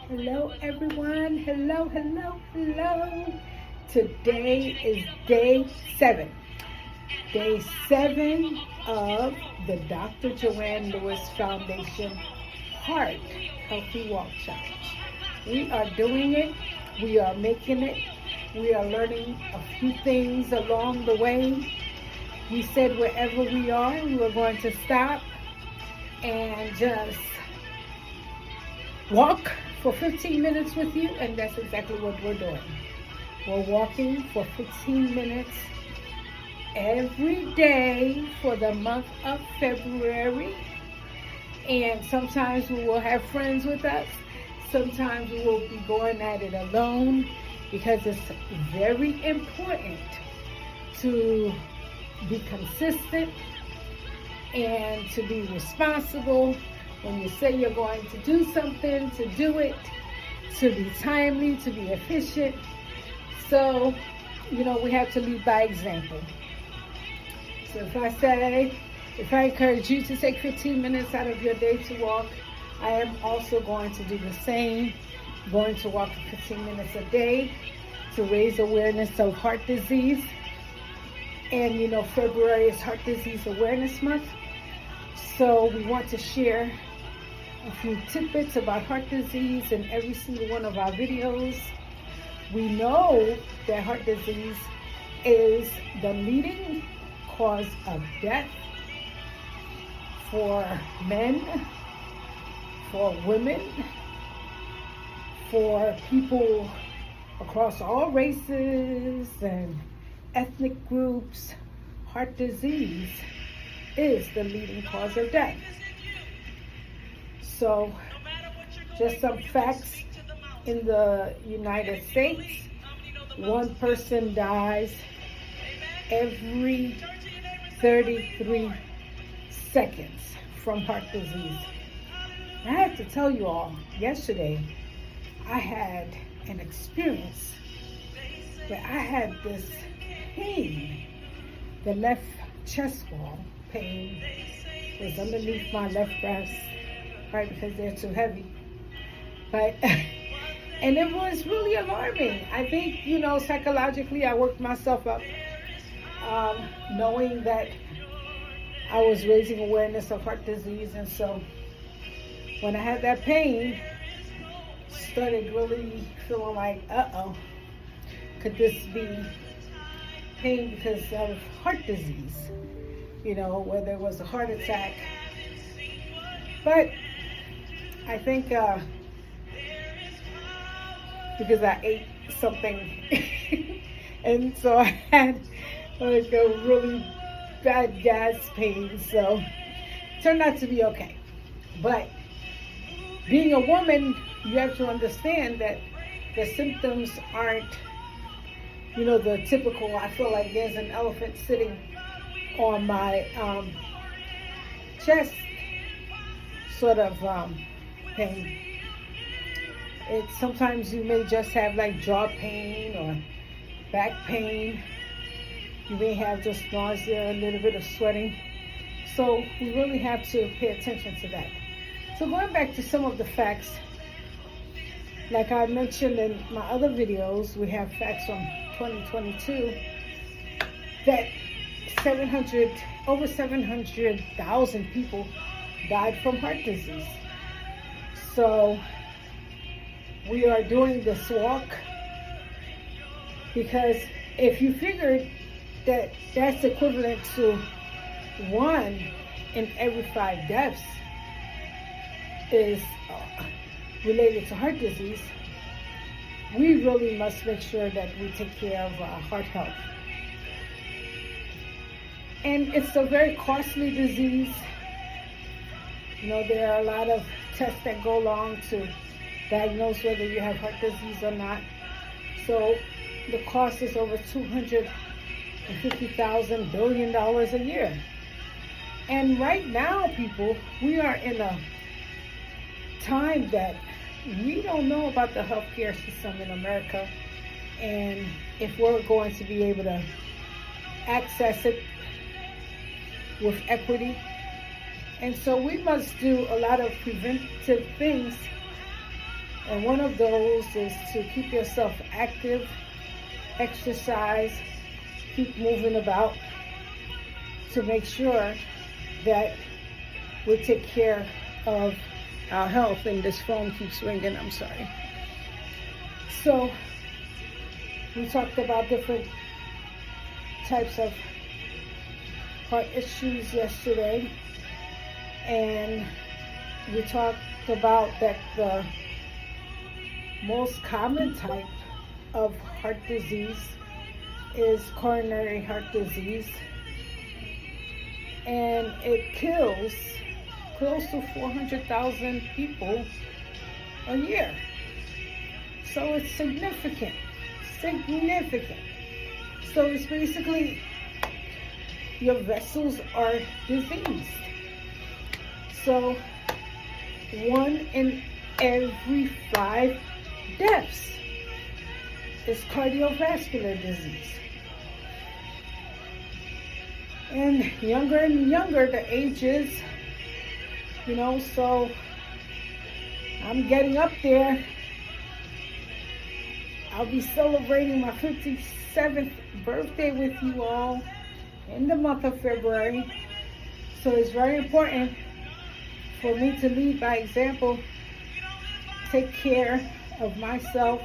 Hello, everyone. Hello, hello, hello. Today is day 7. Day 7 of the Dr. Joanne Lewis Foundation Heart Healthy Walk Challenge. We are doing it. We are making it. We are learning a few things along the way. We said wherever we are, we were going to stop and just walk for 15 minutes with you, and that's exactly what we're doing. We're walking for 15 minutes every day for the month of February, and sometimes we will have friends with us. Sometimes we will be going at it alone, because it's very important to be consistent and to be responsible. When you say you're going to do something, to do it, to be timely, to be efficient. So, we have to lead by example. So if I encourage you to take 15 minutes out of your day to walk, I am also going to do the same. I'm going to walk for 15 minutes a day to raise awareness of heart disease. And February is Heart Disease Awareness Month. So we want to share a few tidbits about heart disease in every single one of our videos. We know that heart disease is the leading cause of death for men, for women, for people across all races and ethnic groups. Heart disease is the leading cause of death. So, just some facts. In the United States, one person dies every 33 seconds from heart disease. I have to tell you all, yesterday I had an experience where I had this pain. The left chest wall pain was underneath my left breast, right, because they're too heavy. But and it was really alarming. I think, psychologically I worked myself up, knowing that I was raising awareness of heart disease. And so when I had that pain, started really feeling like, could this be pain because of heart disease? Whether it was a heart attack. But I think because I ate something and so I had like a really bad gas pain, so it turned out to be okay. But being a woman, you have to understand that the symptoms aren't the typical, I feel like there's an elephant sitting on my chest sort of pain. Sometimes you may just have like jaw pain or back pain. You may have just nausea, a little bit of sweating. So we really have to pay attention to that. So going back to some of the facts, like I mentioned in my other videos, we have facts from 2022 that over 700,000 people died from heart disease. So we are doing this walk because if you figured that that's equivalent to 1 in every 5 deaths is related to heart disease, we really must make sure that we take care of heart health. And it's a very costly disease. There are a lot of tests that go along to diagnose whether you have heart disease or not. So the cost is over $250,000 billion a year. And right now, people, we are in a time that we don't know about the healthcare system in America, and if we're going to be able to access it with equity. And so we must do a lot of preventive things And one of those is to keep yourself active, exercise, keep moving about to make sure that we take care of our health. And this phone keeps ringing, I'm sorry. So we talked about different types of heart issues yesterday, and we talked about that the most common type of heart disease is coronary heart disease, and it kills close to 400,000 people a year. So it's significant. So it's basically your vessels are diseased. So 1 in every 5 deaths is cardiovascular disease. And younger the age is, so I'm getting up there. I'll be celebrating my 57th birthday with you all in the month of February. So it's very important for me to lead by example, take care of myself,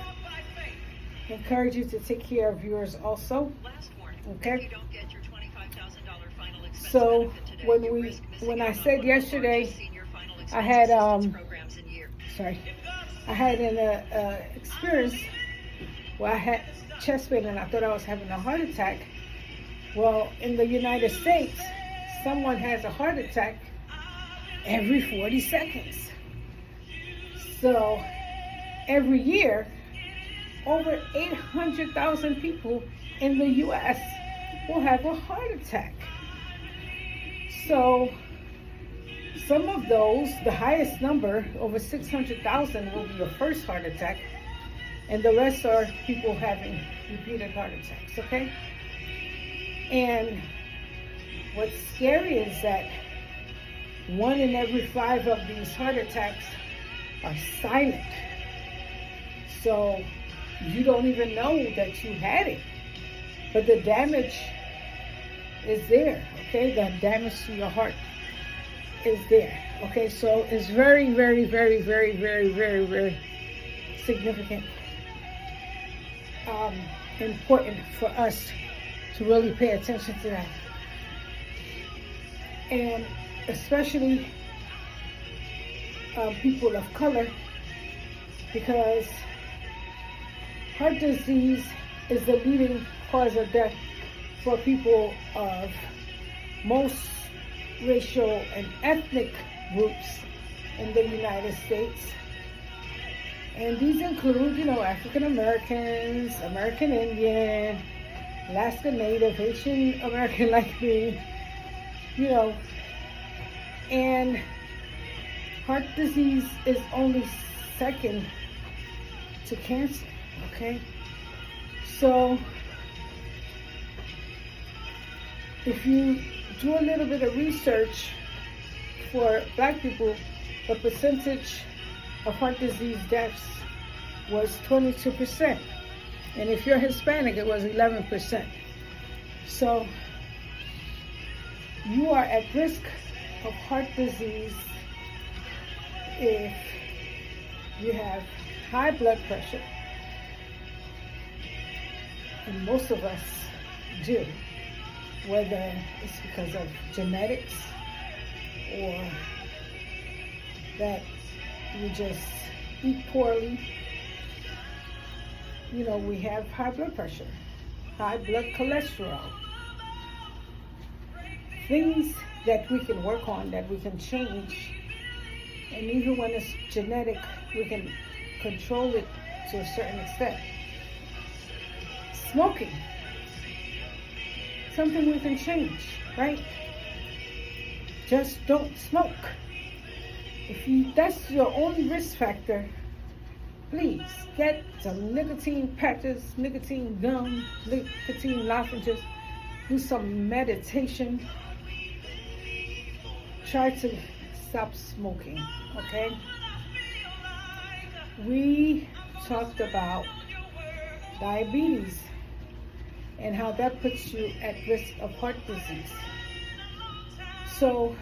encourage you to take care of yours also. Okay? So when I said yesterday, I had an experience where I had chest pain and I thought I was having a heart attack. Well, in the United States, someone has a heart attack every 40 seconds. So every year, over 800,000 people in the U.S. will have a heart attack. So some of those, the highest number, over 600,000, will be your first heart attack, and the rest are people having repeated heart attacks, okay? And what's scary is that 1 in every 5 of these heart attacks are silent. So you don't even know that you had it, but the damage is there, okay? The damage to your heart is there, okay? So it's very, very, very, very, very, very, very significant, important for us to really pay attention to that. And especially people of color, because heart disease is the leading cause of death for people of most racial and ethnic groups in the United States. And these include, African Americans, American Indian, Alaska Native, Haitian American like me, and heart disease is only second to cancer, okay? So if you do a little bit of research for Black people, the percentage of heart disease deaths was 22%. And if you're Hispanic, it was 11%. So you are at risk of heart disease if you have high blood pressure, and most of us do, whether it's because of genetics or that we just eat poorly. We have high blood pressure, high blood cholesterol, things that we can work on, that we can change. And even when it's genetic, we can control it to a certain extent. Smoking, something we can change, right? Just don't smoke. If that's your only risk factor, please get some nicotine patches, nicotine gum, nicotine lozenges, do some meditation. Try to stop smoking, okay? we talked about diabetes and how that puts you at risk of heart disease. So,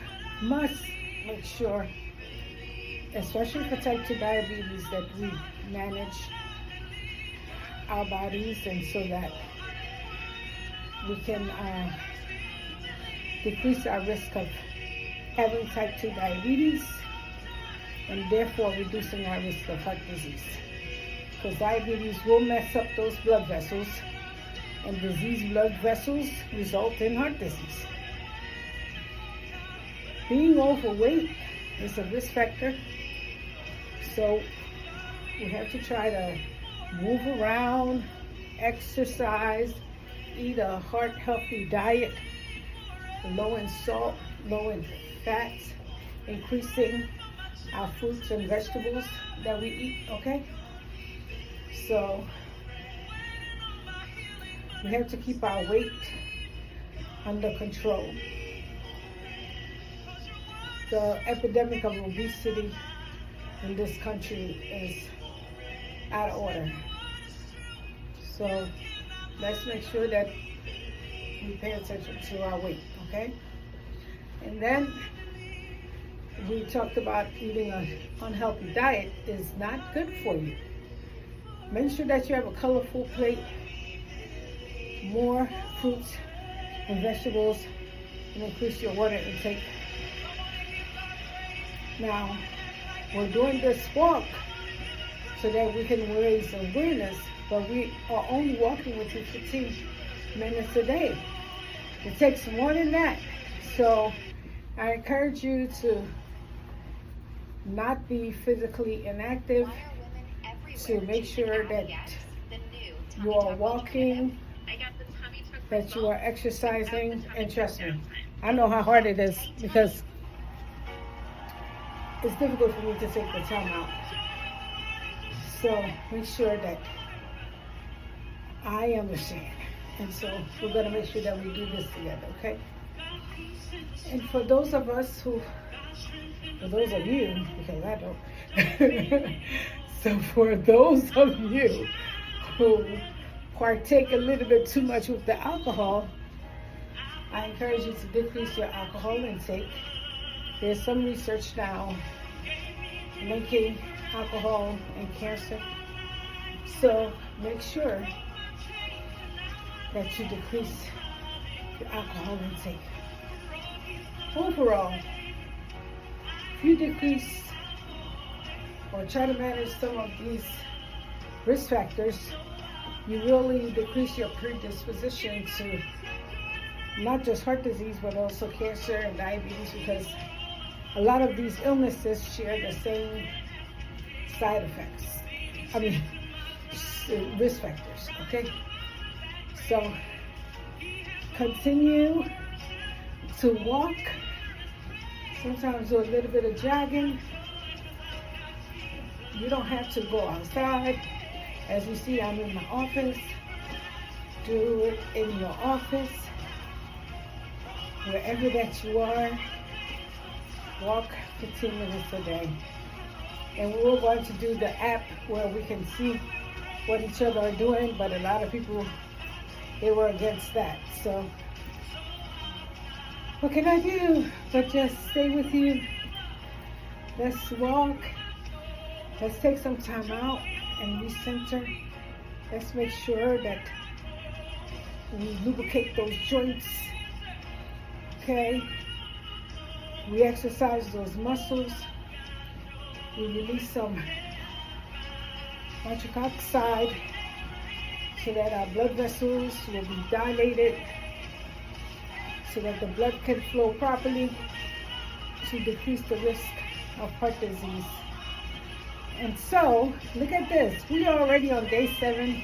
must make sure, especially for type 2 diabetes, that we manage our bodies, and so that we can decrease our risk of having type 2 diabetes, and therefore reducing our risk of heart disease. Because diabetes will mess up those blood vessels, and diseased blood vessels result in heart disease. Being overweight is a risk factor, so we have to try to move around, exercise, eat a heart-healthy diet, low in salt, low in fats, increasing our fruits and vegetables that we eat, okay? So we have to keep our weight under control. The epidemic of obesity in this country is out of order. So let's make sure that we pay attention to our weight, okay? And then we talked about eating an unhealthy diet is not good for you. Make sure that you have a colorful plate, more fruits and vegetables, and increase your water intake. Now, we're doing this walk so that we can raise awareness, but we are only walking with you 15 minutes a day. It takes more than that. So I encourage you to not be physically inactive, to make sure that you are walking, that you are exercising, and trust me, I know how hard it is, because it's difficult for me to take the time out. So make sure that I understand. And so we're going to make sure that we do this together, okay? And for those of us who, for those of you, because I don't, so for those of you who partake a little bit too much with the alcohol, I encourage you to decrease your alcohol intake. There's some research now linking alcohol and cancer. So make sure that you decrease your alcohol intake. Overall, if you decrease or try to manage some of these risk factors, you really decrease your predisposition to not just heart disease, but also cancer and diabetes, because a lot of these illnesses share the same side effects. I mean, risk factors, okay? So continue to walk. Sometimes do a little bit of jogging. You don't have to go outside. As you see, I'm in my office. Do it in your office. Wherever that you are, walk 15 minutes a day. And we're going to do the app where we can see what each other are doing, but a lot of people, they were against that. So what can I do but just stay with you? Let's walk. Let's take some time out and recenter. Let's make sure that we lubricate those joints. Okay? We exercise those muscles. We release some nitric oxide so that our blood vessels will be dilated, so that the blood can flow properly, to decrease the risk of heart disease. And so, look at this. We are already on day 7.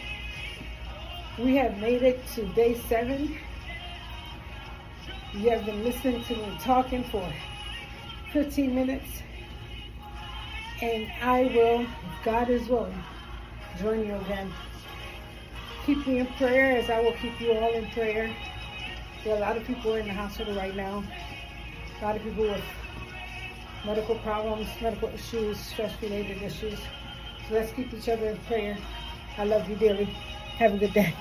We have made it to day 7. You have been listening to me talking for 15 minutes. And I will, if God is willing, join you again. Keep me in prayer as I will keep you all in prayer. There are a lot of people in the hospital right now. A lot of people with medical problems, medical issues, stress-related issues. So let's keep each other in prayer. I love you dearly. Have a good day.